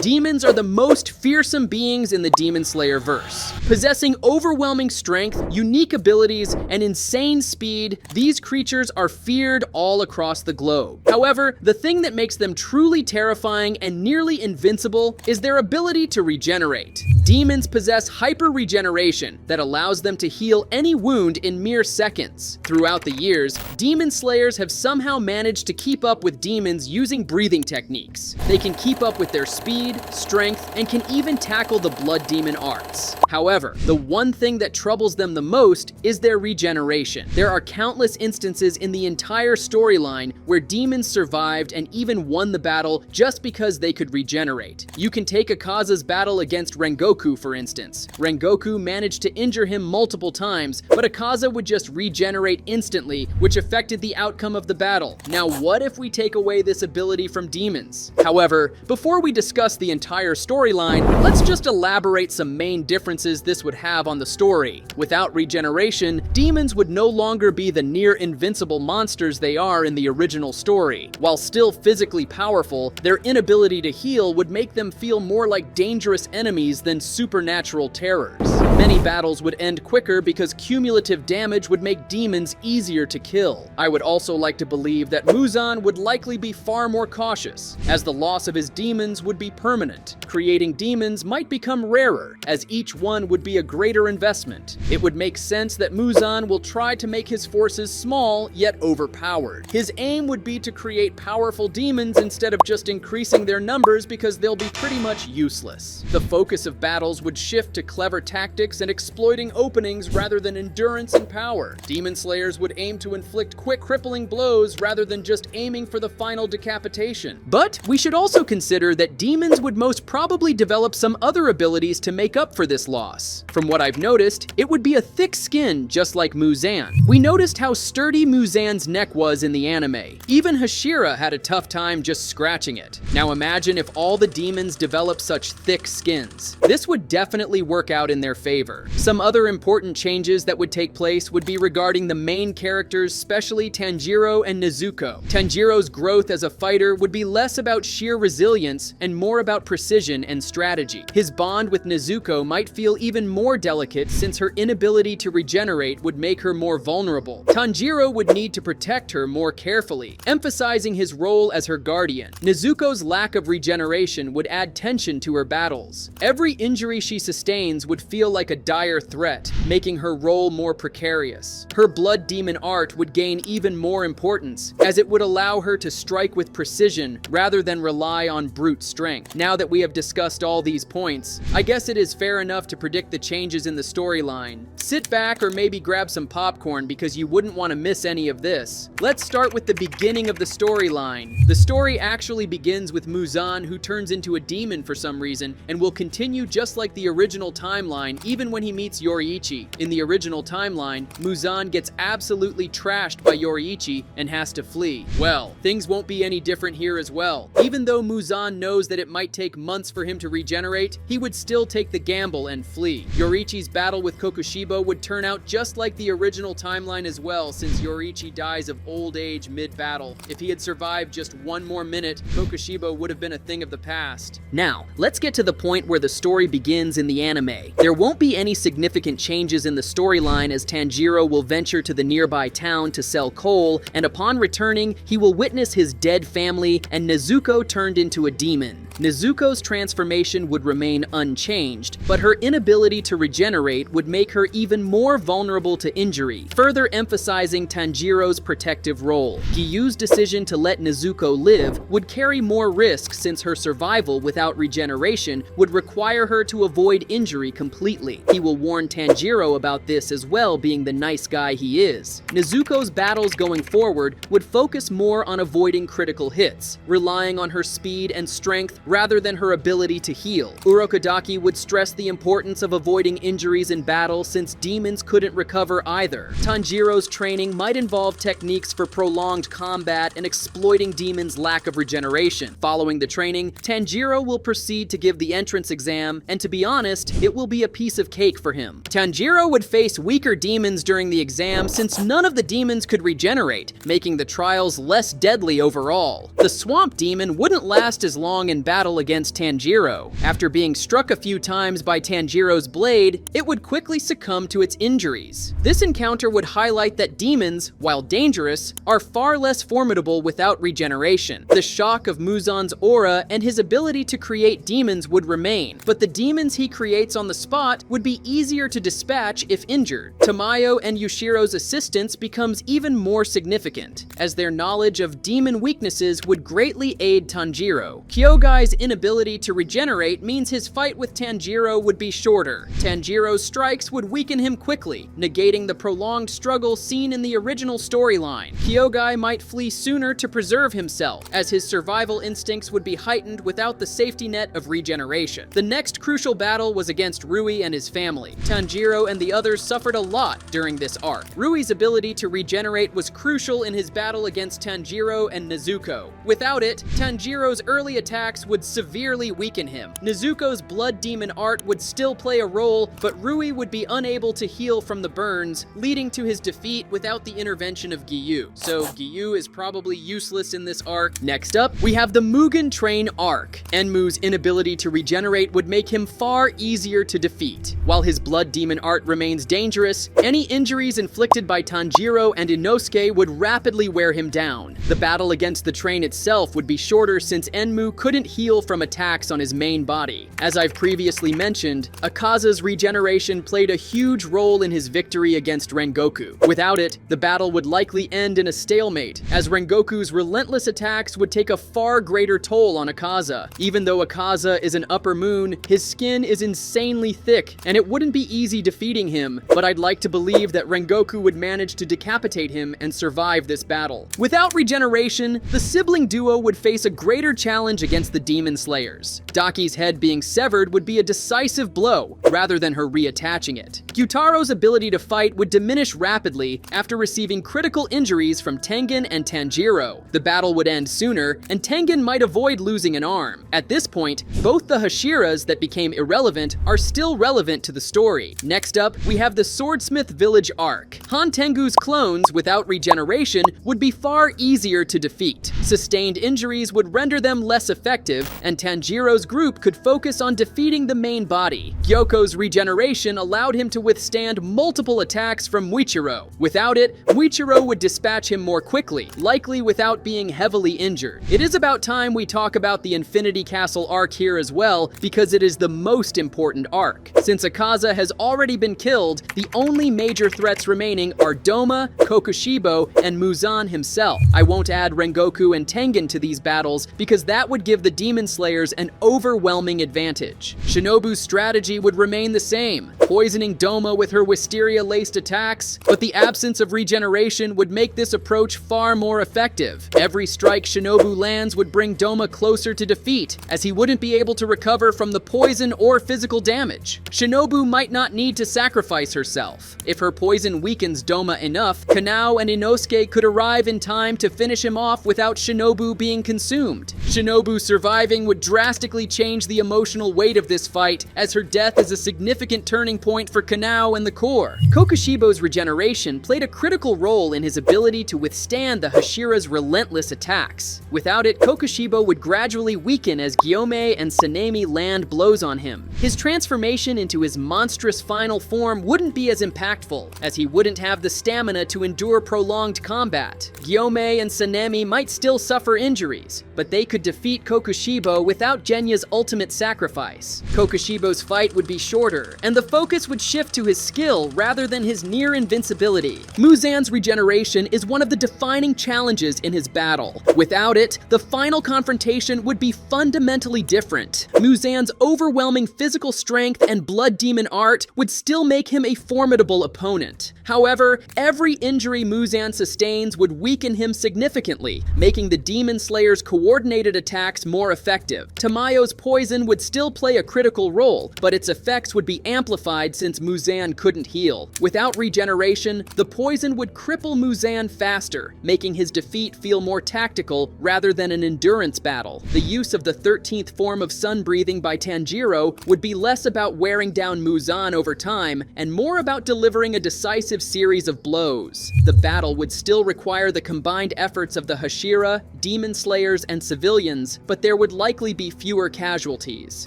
Demons are the most fearsome beings in the Demon Slayer verse. Possessing overwhelming strength, unique abilities, and insane speed, these creatures are feared all across the globe. However, the thing that makes them truly terrifying and nearly invincible is their ability to regenerate. Demons possess hyper-regeneration that allows them to heal any wound in mere seconds. Throughout the years, Demon Slayers have somehow managed to keep up with demons using breathing techniques. They can keep up with their speed, strength, and can even tackle the blood demon arts. However, the one thing that troubles them the most is their regeneration. There are countless instances in the entire storyline where demons survived and even won the battle just because they could regenerate. You can take Akaza's battle against Rengoku, for instance. Rengoku managed to injure him multiple times, but Akaza would just regenerate instantly, which affected the outcome of the battle. Now, what if we take away this ability from demons? However, before we discuss the entire storyline, let's just elaborate some main differences this would have on the story. Without regeneration, demons would no longer be the near-invincible monsters they are in the original story. While still physically powerful, their inability to heal would make them feel more like dangerous enemies than supernatural terrors. Many battles would end quicker because cumulative damage would make demons easier to kill. I would also like to believe that Muzan would likely be far more cautious, as the loss of his demons would be permanent. Creating demons might become rarer, as each one would be a greater investment. It would make sense that Muzan will try to make his forces small, yet overpowered. His aim would be to create powerful demons instead of just increasing their numbers because they'll be pretty much useless. The focus of battles would shift to clever tactics and exploiting openings rather than endurance and power. Demon Slayers would aim to inflict quick, crippling blows rather than just aiming for the final decapitation. But we should also consider that demons would most probably develop some other abilities to make up for this loss. From what I've noticed, it would be a thick skin just like Muzan. We noticed how sturdy Muzan's neck was in the anime. Even Hashira had a tough time just scratching it. Now imagine if all the demons developed such thick skins. This would definitely work out in their favor. Some other important changes that would take place would be regarding the main characters, especially Tanjiro and Nezuko. Tanjiro's growth as a fighter would be less about sheer resilience and more about precision and strategy. His bond with Nezuko might feel even more delicate since her inability to regenerate would make her more vulnerable. Tanjiro would need to protect her more carefully, emphasizing his role as her guardian. Nezuko's lack of regeneration would add tension to her battles. Every injury she sustains would feel like a dire threat, making her role more precarious. Her blood demon art would gain even more importance, as it would allow her to strike with precision rather than rely on brute strength. Now that we have discussed all these points, I guess it is fair enough to predict the changes in the storyline. Sit back or maybe grab some popcorn because you wouldn't want to miss any of this. Let's start with the beginning of the storyline. The story actually begins with Muzan, who turns into a demon for some reason, and will continue just like the original timeline even when he meets Yoriichi. In the original timeline, Muzan gets absolutely trashed by Yoriichi and has to flee. Well, things won't be any different here as well. Even though Muzan knows that it might take months for him to regenerate, he would still take the gamble and flee. Yoriichi's battle with Kokushibo would turn out just like the original timeline as well, since Yoriichi dies of old age mid-battle. If he had survived just one more minute, Kokushibo would have been a thing of the past. Now, let's get to the point where the story begins in the anime. There won't be any significant changes in the storyline as Tanjiro will venture to the nearby town to sell coal, and upon returning, he will witness his dead family and Nezuko turned into a demon. Nezuko's transformation would remain unchanged, but her inability to regenerate would make her even more vulnerable to injury, further emphasizing Tanjiro's protective role. Gyu's decision to let Nezuko live would carry more risk since her survival without regeneration would require her to avoid injury completely. He will warn Tanjiro about this as well, being the nice guy he is. Nezuko's battles going forward would focus more on avoiding critical hits, relying on her speed and strength rather than her ability to heal. Urokodaki would stress the importance of avoiding injuries in battle since demons couldn't recover either. Tanjiro's training might involve techniques for prolonged combat and exploiting demons' lack of regeneration. Following the training, Tanjiro will proceed to give the entrance exam, and to be honest, it will be a piece piece of cake for him. Tanjiro would face weaker demons during the exam since none of the demons could regenerate, making the trials less deadly overall. The swamp demon wouldn't last as long in battle against Tanjiro. After being struck a few times by Tanjiro's blade, it would quickly succumb to its injuries. This encounter would highlight that demons, while dangerous, are far less formidable without regeneration. The shock of Muzan's aura and his ability to create demons would remain, but the demons he creates on the spot would be easier to dispatch if injured. Tamayo and Yushiro's assistance becomes even more significant, as their knowledge of demon weaknesses would greatly aid Tanjiro. Kyogai's inability to regenerate means his fight with Tanjiro would be shorter. Tanjiro's strikes would weaken him quickly, negating the prolonged struggle seen in the original storyline. Kyogai might flee sooner to preserve himself, as his survival instincts would be heightened without the safety net of regeneration. The next crucial battle was against Rui and his family. Tanjiro and the others suffered a lot during this arc. Rui's ability to regenerate was crucial in his battle against Tanjiro and Nezuko. Without it, Tanjiro's early attacks would severely weaken him. Nezuko's blood demon art would still play a role, but Rui would be unable to heal from the burns, leading to his defeat without the intervention of Giyu. So Giyu is probably useless in this arc. Next up, we have the Mugen Train arc. Enmu's inability to regenerate would make him far easier to defeat. While his blood demon art remains dangerous, any injuries inflicted by Tanjiro and Inosuke would rapidly wear him down. The battle against the train itself would be shorter since Enmu couldn't heal from attacks on his main body. As I've previously mentioned, Akaza's regeneration played a huge role in his victory against Rengoku. Without it, the battle would likely end in a stalemate, as Rengoku's relentless attacks would take a far greater toll on Akaza. Even though Akaza is an upper moon, his skin is insanely thick, and it wouldn't be easy defeating him, but I'd like to believe that Rengoku would manage to decapitate him and survive this battle. Without regeneration, the sibling duo would face a greater challenge against the Demon Slayers. Daki's head being severed would be a decisive blow, rather than her reattaching it. Gyutaro's ability to fight would diminish rapidly after receiving critical injuries from Tengen and Tanjiro. The battle would end sooner, and Tengen might avoid losing an arm. At this point, both the Hashiras that became irrelevant are still relevant to the story. Next up, we have the Swordsmith Village arc. Han Tengu's clones, without regeneration, would be far easier to defeat. Sustained injuries would render them less effective, and Tanjiro's group could focus on defeating the main body. Gyoko's regeneration allowed him to withstand multiple attacks from Muichiro. Without it, Muichiro would dispatch him more quickly, likely without being heavily injured. It is about time we talk about the Infinity Castle arc here as well, because it is the most important arc. Since Akaza has already been killed, the only major threats remaining are Doma, Kokushibo, and Muzan himself. I won't add Rengoku and Tengen to these battles because that would give the Demon Slayers an overwhelming advantage. Shinobu's strategy would remain the same, poisoning Doma with her wisteria-laced attacks, but the absence of regeneration would make this approach far more effective. Every strike Shinobu lands would bring Doma closer to defeat, as he wouldn't be able to recover from the poison or physical damage. Shinobu might not need to sacrifice herself. If her poison weakens Doma enough, Kanao and Inosuke could arrive in time to finish him off without Shinobu being consumed. Shinobu surviving would drastically change the emotional weight of this fight, as her death is a significant turning point for Kanao and the Corps. Kokushibo's regeneration played a critical role in his ability to withstand the Hashira's relentless attacks. Without it, Kokushibo would gradually weaken as Gyomei and Sanemi land blows on him. His transformation into his monstrous final form wouldn't be as impactful, as he wouldn't have the stamina to endure prolonged combat. Gyomei and Sanemi might still suffer injuries, but they could defeat Kokushibo without Genya's ultimate sacrifice. Kokushibo's fight would be shorter, and the focus would shift to his skill rather than his near invincibility. Muzan's regeneration is one of the defining challenges in his battle. Without it, the final confrontation would be fundamentally different. Muzan's overwhelming physical strength and blood demon art would still make him a formidable opponent, However, every injury Muzan sustains would weaken him significantly, making the Demon Slayer's coordinated attacks more effective. Tamayo's poison would still play a critical role, but its effects would be amplified since Muzan couldn't heal. Without regeneration, the poison would cripple Muzan faster, making his defeat feel more tactical rather than an endurance battle. The use of the 13th form of sun breathing by Tanjiro would be less about wearing down Muzan over time and more about delivering a decisive series of blows. The battle would still require the combined efforts of the Hashira, Demon Slayers, and civilians, but there would likely be fewer casualties.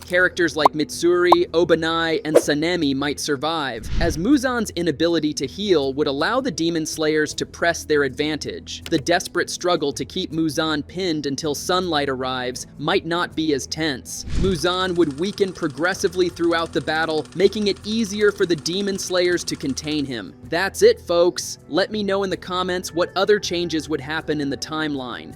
Characters like Mitsuri, Obanai, and Sanemi might survive, as Muzan's inability to heal would allow the Demon Slayers to press their advantage. The desperate struggle to keep Muzan pinned until sunlight arrives might not be as tense. Muzan would weaken progressively throughout the battle, making it easier for the Demon Slayers to contain him. That's it, folks. Let me know in the comments what other changes would happen in the timeline.